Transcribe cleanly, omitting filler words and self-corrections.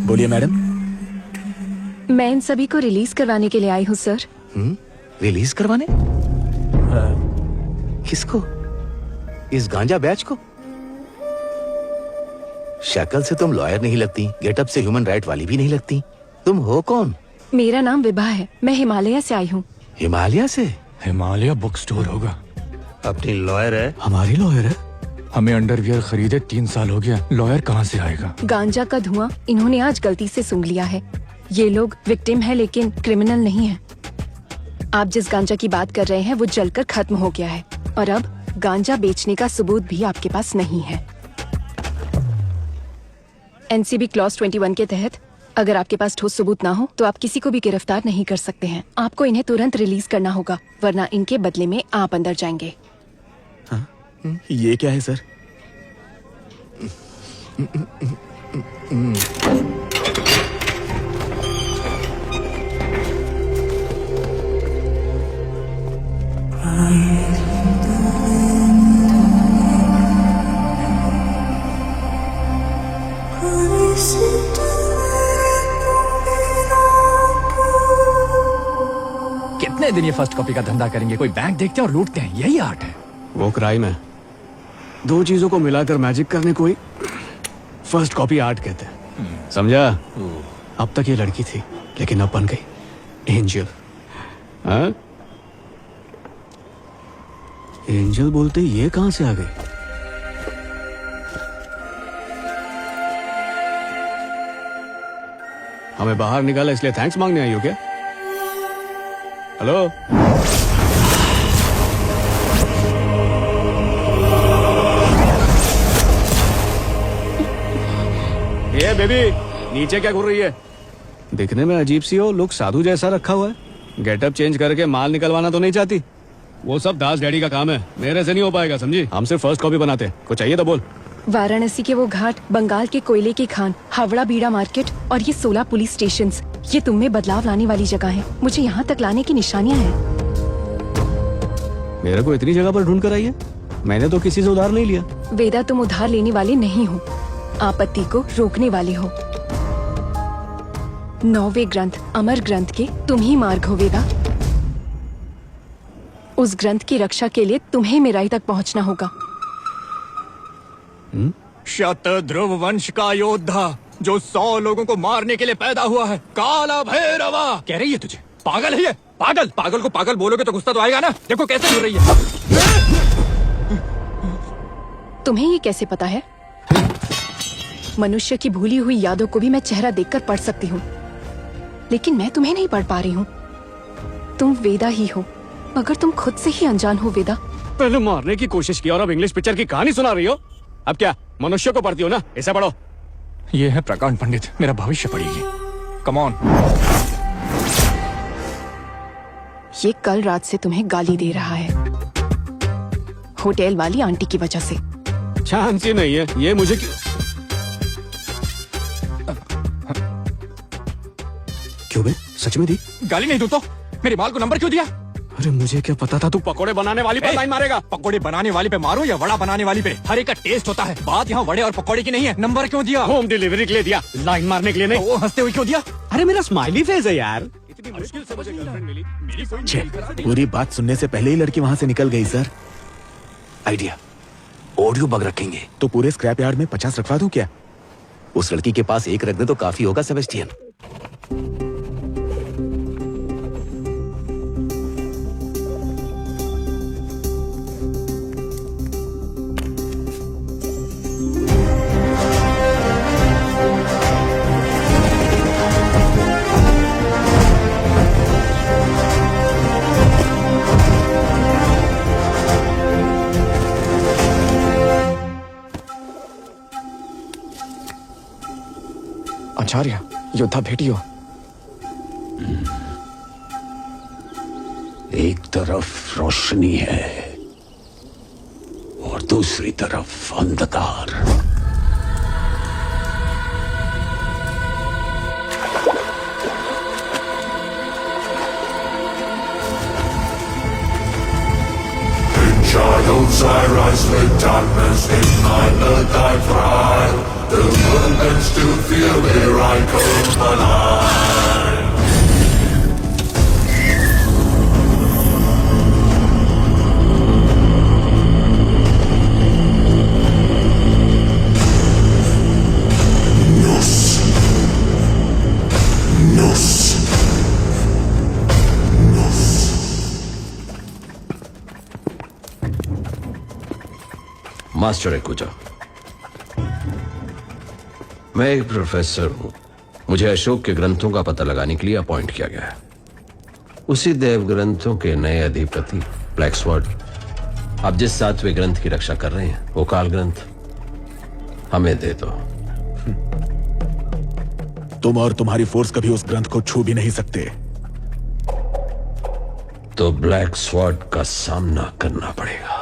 बोलिए मैडम। मैं इन सभी को रिलीज करवाने के लिए आई हूँ सर। रिलीज करवाने? किसको? इस गांजा बैच को? शक्ल से तुम लॉयर नहीं लगती, गेटअप से ह्यूमन राइट वाली भी नहीं लगती। तुम हो कौन? मेरा नाम विभा है, मैं हिमालय से आई हूँ। हिमालय से? हिमालय बुक स्टोर होगा। अपनी लॉयर है? हमारी लॉयर है। हमें अंडरवियर खरीदे 3 साल हो गया, लॉयर कहाँ से आएगा? गांजा का धुआं इन्होंने आज गलती से सूंघ लिया है। ये लोग विक्टिम है लेकिन क्रिमिनल नहीं है। आप जिस गांजा की बात कर रहे हैं वो जलकर खत्म हो गया है और अब गांजा बेचने का सबूत भी आपके पास नहीं है। एनसीबी क्लॉज 21 के तहत अगर आपके पास ठोस सबूत ना हो तो आप किसी को भी गिरफ्तार नहीं कर सकते हैं। आपको इन्हें तुरंत रिलीज करना होगा वरना इनके बदले में आप अंदर जाएंगे। हाँ? ये क्या है सर? कितने दिन ये फर्स्ट कॉपी का धंधा करेंगे? कोई बैंक देखते हैं और लूटते हैं, यही आर्ट है। वो क्राइम है। दो चीजों को मिलाकर मैजिक करने को ही फर्स्ट कॉपी आर्ट कहते हैं, समझा? अब तक ये लड़की थी लेकिन अब बन गई एंजल। हाँ? एंजल बोलते ये कहां से आ गई? हमें बाहर निकाला इसलिए थैंक्स मांगने आई हो क्या? हेलो? ये बेबी नीचे क्या घूर रही है? दिखने में अजीब सी हो, लुक साधु जैसा रखा हुआ है। गेटअप चेंज करके माल निकलवाना तो नहीं चाहती? वो सब दास डैडी का काम है, मेरे से नहीं हो पाएगा, समझी? हम सिर्फ फर्स्ट कॉपी बनाते हैं। कुछ चाहिए तो बोल। वाराणसी के वो घाट, बंगाल के कोयले की खान, हावड़ा बीड़ा मार्केट और ये 16 पुलिस स्टेशंस, ये तुम में बदलाव लाने वाली जगह है। मुझे यहाँ तक लाने की निशानियाँ हैं। मेरे को इतनी जगह पर ढूंढ कर आई है? मैंने तो किसी से उधार नहीं लिया। वेदा, तुम उधार लेने वाले नहीं हो, आपत्ति को रोकने वाले हो। 9वें ग्रंथ अमर ग्रंथ के तुम ही मार्ग हो वेदा। उस ग्रंथ की रक्षा के लिए तुम्हें मेराई तक पहुंचना होगा। शतध्रुव वंश का योद्धा जो 100 लोगों को मारने के लिए पैदा हुआ है, काला भैरवा। कह रही है तुझे पागल है ये? पागल? पागल को पागल बोलोगे तो गुस्सा तो आएगा ना। देखो कैसे गिर रही है। तुम्हें ये कैसे पता है? मनुष्य की भूली हुई यादों को भी मैं चेहरा देखकर पढ़ सकती हूँ, लेकिन मैं तुम्हें नहीं पढ़ पा रही हूँ। तुम वेदा ही हो मगर तुम खुद से ही अनजान हो वेदा। पहले मारने की कोशिश की और अब इंग्लिश पिक्चर की कहानी सुना रही हो। अब क्या मनुष्य को पढ़ती हो ना? ऐसा पढ़ो। ये है प्रकांड पंडित, मेरा भविष्य पढ़ेगी। Come on. ये कल रात से तुम्हें गाली दे रहा है, होटल वाली आंटी की वजह से। चांस ही नहीं है ये मुझे क्यों बे? सच में दी? गाली नहीं दूँ तो मेरे माल को नंबर क्यों दिया? अरे मुझे क्या पता था तू पकोड़े बनाने वाली पे लाइन मारेगा। पकोड़े बनाने वाली पे मारो या वड़ा बनाने वाली पे, हर एक का टेस्ट होता है। बात यहाँ वड़े और पकोड़े की नहीं है। नंबर क्यों दिया? होम डिलीवरी के लिए दिया, लाइन मारने के लिए नहीं। वो हंसते हुए क्यों दिया? अरे मेरा स्माइली फेस है यार। इतनी मुश्किल से मुझे गर्लफ्रेंड मिली। मेरी कोई पूरी बात सुनने से पहले ही लड़की वहाँ से निकल गई सर। आइडिया, ऑडियो बग रखेंगे तो पूरे स्क्रैप यार्ड में 50 रखवा दूं क्या? उस लड़की के पास एक रख दे तो काफी होगा सेबेस्टियन। आचार्य, योद्धा भेटियो। एक तरफ रोशनी है और दूसरी तरफ अंधकार। In shadows I rise with darkness in my blood I fry. Master एकुजा, मैं एक प्रोफेसर हूं। मुझे अशोक के ग्रंथों का पता लगाने के लिए अपॉइंट किया गया है। उसी देव ग्रंथों के नए अधिपति ब्लैक स्वॉर्ड आप जिस 7वें ग्रंथ की रक्षा कर रहे हैं, वो काल ग्रंथ हमें दे दो। तुम और तुम्हारी फोर्स कभी उस ग्रंथ को छू भी नहीं सकते। तो ब्लैक स्वॉर्ड का सामना करना पड़ेगा।